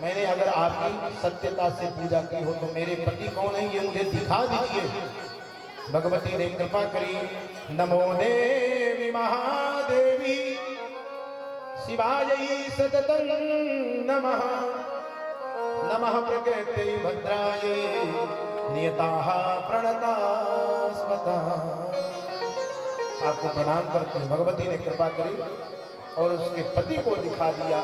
मैंने अगर आपकी सत्यता से पूजा की हो तो मेरे पति कौन है ये मुझे दिखा दीजिए। भगवती ने कृपा करी। नमो देवी महादेवी शिवायै सततं नमः। नमः प्रकृते भद्रायै नियताः प्रणतास्मतः। आपको प्रणाम करते हैं। भगवती ने कृपा करी और उसके पति को दिखा दिया।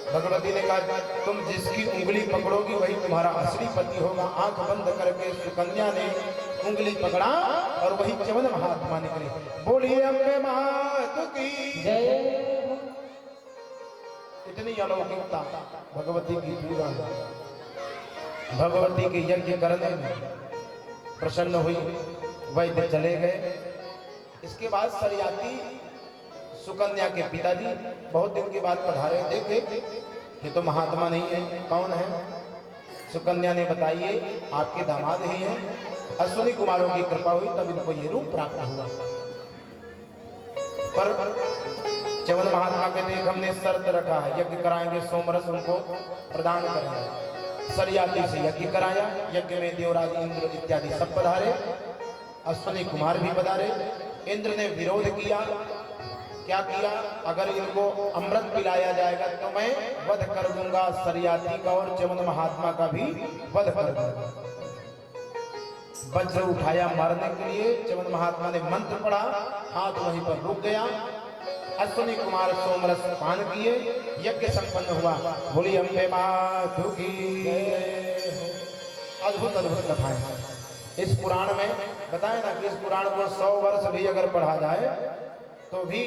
भगवती ने कहा तुम जिसकी उंगली पकड़ोगी वही तुम्हारा असली पति होगा। आंख बंद करके सुकन्या ने उंगली पकड़ा और वही च्यवन महात्मा निकले। बोलिए अम्बे मात की जय। इतनी अलौकिकता भगवती की पूजा, भगवती के यज्ञ करने में प्रसन्न हुई। वैद्य चले गए। इसके बाद सरयाती सुकन्या के पिताजी बहुत दिन के बाद पधारे। देखे ये तो महात्मा नहीं है, कौन है? सुकन्या ने बताइए आपके दामाद ही हैं। अश्विनी कुमारों की कृपा हुई तब इनको ये रूप प्राप्त हुआ। पर च्यवन महात्मा के देख हमने शर्त रखा है, यज्ञ कराएंगे, सोमरस उनको प्रदान करेंगे। सरयाती से यज्ञ कराया। यज्ञ में देवराज इंद्र इत्यादि सब पधारे। अश्विनी कुमार भी पधारे। इंद्र ने विरोध किया। क्या किया? अगर इनको अमृत पिलाया जाएगा तो मैं वध कर दूंगा सरयाती का और च्यवन महात्मा का भी वध कर दूंगा। वज्र उठाया मारने के लिए। च्यवन महात्मा ने मंत्र पढ़ा, हाथ वहीं पर रुक गया। अश्विनी कुमार सोमरस पान किए। यज्ञ संपन्न हुआ। बोली अम्बे माधु की। अद्भुत अद्भुत कथाएं इस पुराण में बताए ना कि इस पुराण को 100 वर्ष भी अगर पढ़ा जाए तो भी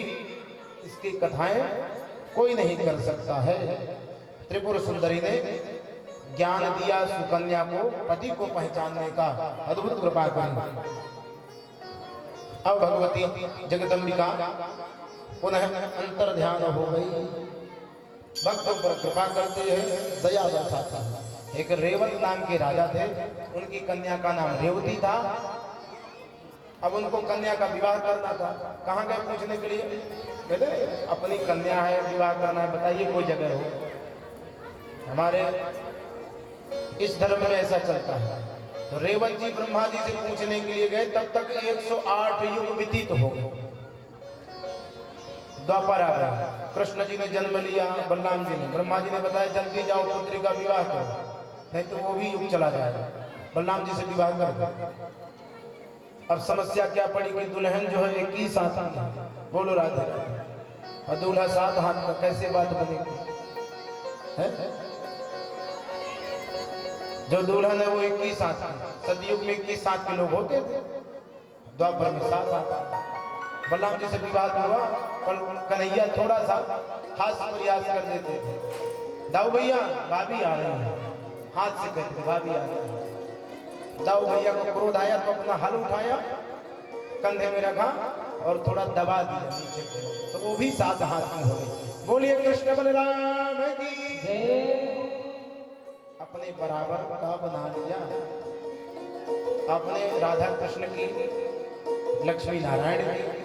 इसकी कथाएं कोई नहीं कर सकता है। त्रिपुर सुंदरी ने ज्ञान दिया सुकन्या को पति को पहचानने का। अद्भुत कृपा करी। अब भगवती जगदम्बिका पुनः अंतर ध्यान हो गई। भक्तों पर कृपा करते हैं, दया दर्शाता है। एक रेवत नाम के राजा थे। उनकी कन्या का नाम रेवती था। अब उनको कन्या का विवाह करना था। कहाँ गए पूछने के लिए? कहते अपनी कन्या है, विवाह करना है, बताइए कोई जगह हो। हमारे इस धर्म में ऐसा चलता है। तो रेवत जी ब्रह्मा जी से पूछने के लिए गए। तब तक 108 युग व्यतीत हो गए। द्वापर आ गया। कृष्ण जी ने जन्म लिया, बलराम जी ने। ब्रह्मा जी ने बताया जल्दी जाओ पुत्री का विवाह करो, नहीं तो वो भी युग चला जाएगा। बलराम जी से विवाह कर दो। अब समस्या क्या पड़ी कि दुल्हन जो है 21 हाथ की। बोलो राधा। और दूल्हा 7 हाथ का, कैसे बात बनेगी? जो दुल्हन है वो 21 हाथ की। सतयुग में 21 हाथ के लोग होते थे, द्वापर में 7 हाथ। बलराम जी से विवाह हुआ। कन्हैया थोड़ा सा हास्य प्रयास कर देते थे। दाऊ भैया भाभी आ रही है, हाथ से कहते भाभी आ रही है। दाऊ भैया को क्रोध आया तो अपना हल उठाया, कंधे में रखा और थोड़ा दबा दिया नीचे को, तो वो भी 7 हाथ में हो गई। बोलिए कृष्ण बलराम की जय। अपने बराबर का बना लिया। अपने राधा कृष्ण की, लक्ष्मी नारायण की,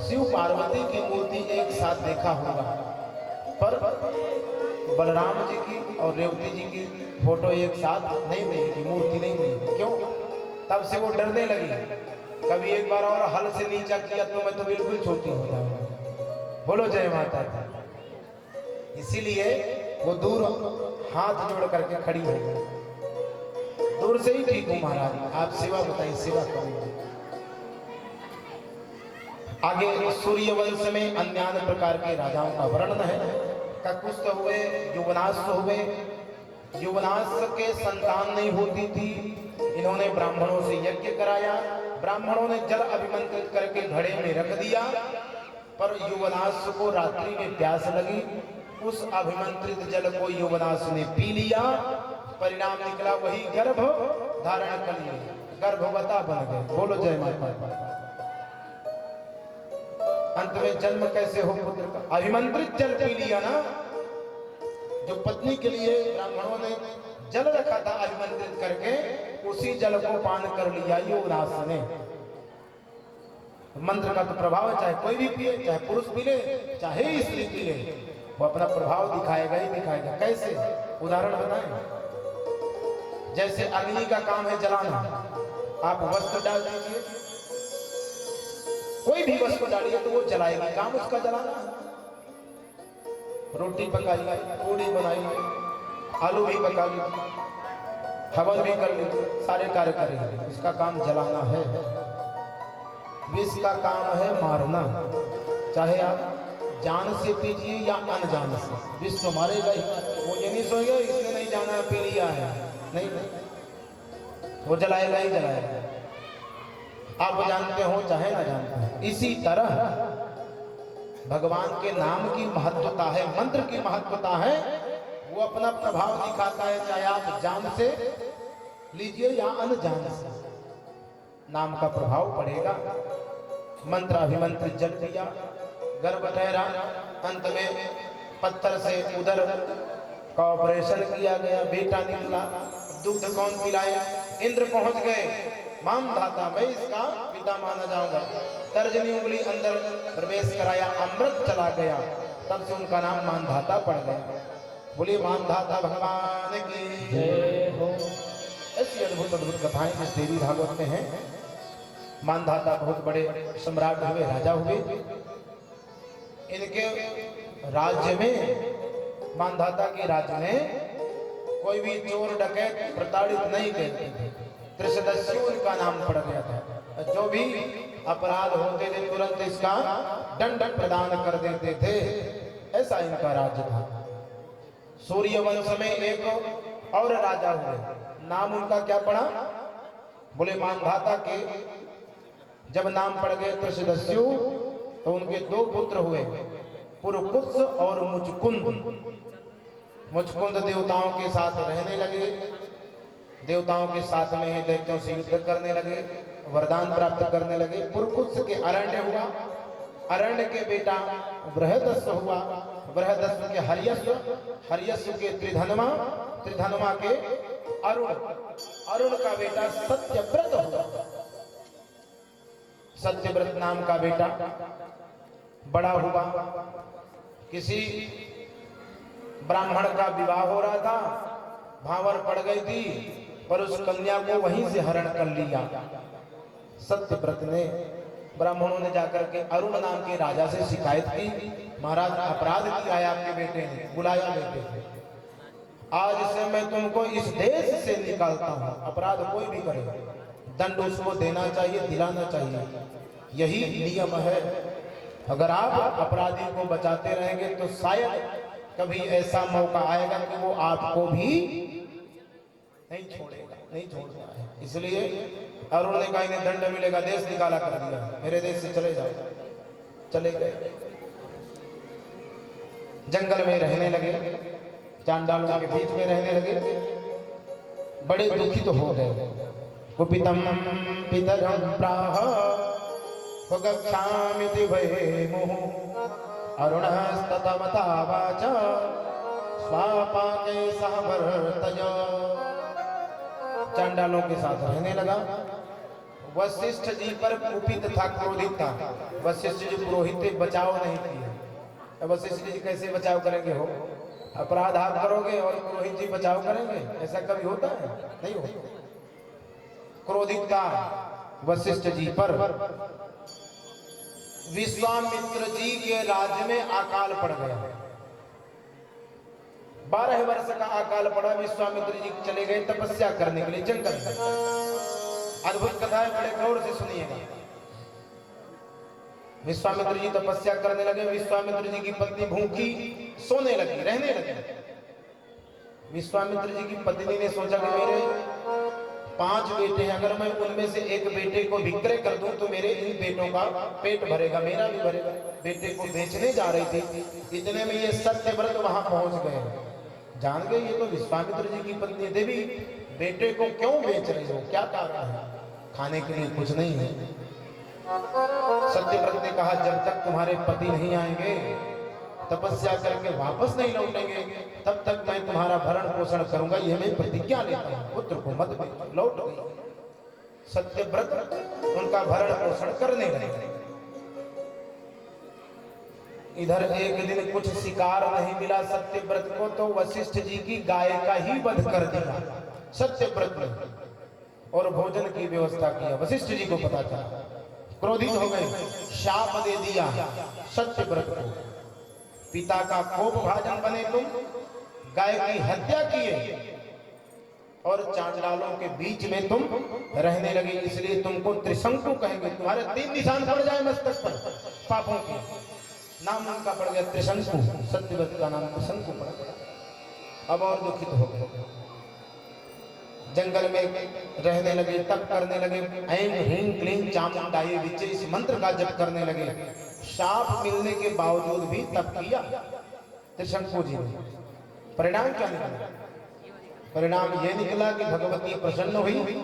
शिव पार्वती की मूर्ति एक साथ देखा होगा, पर बलराम जी की और रेवती जी की फोटो एक साथ नहीं मिलेगी, मूर्ति नहीं मिलेगी। क्यों? तब से वो डरने लगी। कभी एक बार और हल से नीचा किया तो मैं तो बिल्कुल छोटी हो जाऊंगा। बोलो जय माता दी। इसीलिए वो दूर हाथ जोड़ करके खड़ी हो गई। दूर से ही ठीक हूँ महाराज, आप सेवा बताइए, सेवा करेंगे। आगे सूर्यवंश में अन्य प्रकार के राजाओं का वर्णन है। ककुस्थ हुए, युवनाश्व हुए। युवनाश्व के संतान नहीं होती थी। इन्होंने ब्राह्मणों से यज्ञ कराया। ब्राह्मणों ने जल अभिमंत्रित करके घड़े में रख दिया, पर युवनाश्व को रात्रि में प्यास लगी। उस अभिमंत्रित जल को युवनाश्व ने पी लिया। परिणाम निकला वही गर्भ धारण कर लिया, गर्भवता बन गए। बोलो जय माता। अंत में जन्म कैसे हो पुत्र का? अभिमंत्रित जल पी लिया ना। जो पत्नी के लिए ब्राह्मणों ने जल रखा था अभिमंत्रित करके, उसी जल को पान कर लिया युवनाश्व ने। मंत्र का तो प्रभाव है, चाहे कोई भी पिए, चाहे पुरुष पी ले, चाहे स्त्री पी ले, वो अपना प्रभाव दिखाएगा ही दिखाएगा। कैसे? उदाहरण बताएं। जैसे अग्नि का काम है जलाना, आप वस्त्र डाल दीजिए, कोई भी वस्तु डालिए तो वो जलाएगी, काम उसका जलाना। रोटी पकाइए, पूड़ी बनाइए, आलू भी पका लीजिए, हवन भी कर लीजिए, सारे कार्य करेंगे, उसका काम जलाना है। विष का काम है मारना, चाहे आप जान से पीजिए या अनजान से, विष तो मारेगा ही। वो ये नहीं सोएगा इसने नहीं जाना पी लिया है, नहीं, वो जलाएगा ही जलाएगा, आप जानते हो चाहे ना जानते हो। इसी तरह भगवान के नाम की महत्वता है, मंत्र की महत्वता है, वो अपना प्रभाव दिखाता है, चाहे आप जान से लीजिए या अनजान से, नाम का प्रभाव पड़ेगा। मंत्र अभिमंत्रित जल दिया, गर्भ ठहरा, अंत में पत्थर से उदर का ऑपरेशन किया गया, बेटा निकला, दुग्ध कौन पिलाए? इंद्र पहुंच गए, मामधाता मैं इसका पिता माना जाऊंगा, तर्जनी उंगली अंदर प्रवेश कराया, अमृत चला गया, तब से उनका नाम मानधाता पड़ गया। बोलिए मानधाता भगवान की जय हो। ऐसी अद्भुत अद्भुत कथाएं इस देवी भागवत में हैं। मानधाता बहुत बड़े सम्राट हुए, राजा हुए। इनके राज्य में, मानधाता के राज्य में कोई भी चोर डकैत प्रताड़ित नहीं करते थे। त्रिशदस्यु उनका नाम पड़ गया था। जो भी अपराध होते थे तुरंत इसका दंड प्रदान कर देते थे, ऐसा इनका राज्य था। सूर्य वंश में एक और राजा हुए, नाम उनका क्या पड़ा? बोले मानधाता के जब नाम पड़ गए त्रिशदस्यु, तो उनके दो पुत्र हुए, पुरकुत्स और मुचकुंद। मुचकुंद देवताओं के साथ रहने लगे, देवताओं के साथ में दैत्यों से युद्ध करने लगे, वरदान प्राप्त करने लगे। पुरकुत्स के अरण्य हुआ, अरण्य के बेटा बृहदस्व हुआ, बृहदस्व के हर्यस्व, हर्यस्व के त्रिधनमा, त्रिधनमा के अरुण, अरुण का बेटा सत्यव्रत हुआ। सत्यव्रत नाम का बेटा बड़ा हुआ। किसी ब्राह्मण का विवाह हो रहा था, भावर पड़ गई थी, पर उस कन्या को वहीं से हरण कर लिया। सत्यव्रत ने, ब्राह्मणों ने जाकर के अरुण नाम के राजा से शिकायत की, महाराज अपराध किया है आपके बेटे ने, बुलाया बेटे को, आज से मैं तुमको इस देश से निकालता हूं। अपराध कोई भी करे, दंड उसको देना चाहिए, दिलाना चाहिए, यही नियम है। अगर आप अपराधी को बचाते रहेंगे तो शायद कभी ऐसा मौका आएगा कि वो आपको भी नहीं छोड़ेगा, नहीं छोड़ता है। इसलिए अरुण ने कहा इन्हें दंड मिलेगा, देश निकाला कर दिया, मेरे देश से चले जाओ। चले गए, जंगल में रहने लगे, चांडालों के बीच में रहने लगे, बड़े दुखित तो हो गए। कुपितम पितरम प्राह गच्छामिति वै मुहुः अरुणस्ततमता वाचा स्वापाके सह वर्तय। चांडालों के साथ रहने लगा। वशिष्ठ जी पर कुपित था, क्रोधित था। वशिष्ठ जी पुरोहित थे, बचाव नहीं किया। वशिष्ठ जी कैसे बचाव करेंगे? हो अपराध आप करोगे और पुरोहित जी बचाव करेंगे? ऐसा कभी होता है? नहीं होता। क्रोधित था वशिष्ठ जी पर। विश्वामित्र जी के राज्य में अकाल पड़ गया। 12 वर्ष का अकाल पड़ा। विश्वामित्र जी चले गए तपस्या करने के लिए जंगल में। अद्भुत कथा है, बड़े गौर से सुनिएगा। विश्वामित्र जी तपस्या करने लगे। विश्वामित्र जी की पत्नी भूखी सोने लगी, रहने लगी। विश्वामित्र जी की पत्नी ने सोचा कि मेरे 5 बेटे हैं, अगर मैं उनमें से एक बेटे को विक्रय कर दूं तो मेरे इन बेटों का पेट भरेगा, मेरा भी भरेगा। बेटे को बेचने जा रही थी, इतने में ये सत्यव्रत वहां पहुंच गए। जान गए ये तो विश्वामित्र जी की पत्नी देवी, बेटे को क्यों बेच रही हो, क्या कारण है? खाने के लिए कुछ नहीं है। सत्यव्रत ने कहा जब तक तुम्हारे पति नहीं आएंगे, तपस्या करके वापस नहीं लौटेंगे, तब तक मैं तुम्हारा भरण पोषण करूंगा, यह मैं प्रतिज्ञा लेता हूं। पुत्र को मत भेजो। लौट गई। सत्यव्रत उनका भरण पोषण करने लगे। इधर एक दिन कुछ शिकार नहीं मिला सत्यव्रत को, तो वशिष्ठ जी की गाय का ही वध कर दिया सत्यव्रत ने, और भोजन की व्यवस्था किया। वशिष्ठ जी को पता चला, क्रोधित हो गए, शाप दे दिया सत्यव्रत को, पिता का कोप भाजन बने तुम, गाय की हत्या किए और चांडालों के बीच में तुम रहने लगे, इसलिए तुमको त्रिशंकु कहेंगे। तुम्हारे 3 निशान पड़ जाए मस्तक पर पापों के, नाम उनका पड़ गया त्रिशंकु, सत्यव्रत का नाम त्रिशंकु पड़ गया। अब और दुखित हो गए, जंगल में रहने लगे, तप करने लगे, ऐं ह्रीं क्लीं चामुंडायै विचे, इस मंत्र का जप करने लगे। शाप मिलने के बावजूद भी तप किया त्रिशंकु जी ने। परिणाम क्या निकला? परिणाम ये निकला कि भगवती प्रसन्न हुई,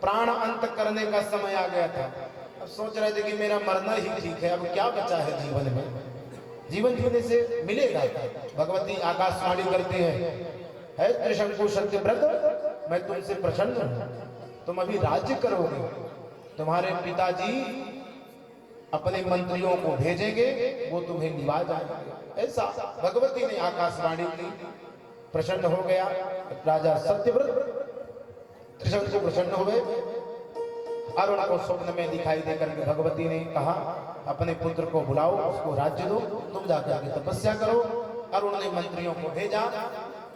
प्राण अंत करने का समय आ गया था। अब सोच रहे थे कि मेरा मरना ही ठीक है, अब क्या बचा है जीवन में, जीवन जीने से मिलेगा। भगवती आकाशवाणी करते हैं, है त्रिशंकु सत्यव्रत, मैं तुमसे प्रसन्न हूं, तुम अभी राज्य करोगे, तुम्हारे पिताजी अपने मंत्रियों को भेजेंगे, वो तुम्हें निभा जाएंगे। ऐसा भगवती ने आकाशवाणी की, प्रसन्न हो गया राजा सत्यव्रत। त्रिशंकु प्रसन्न हुए, अरुण को स्वप्न में दिखाई देकर के भगवती ने कहा, अपने पुत्र को बुलाओ, उसको राज्य दो, तुम जाकर आगे तपस्या करो। अरुण ने मंत्रियों को भेजा,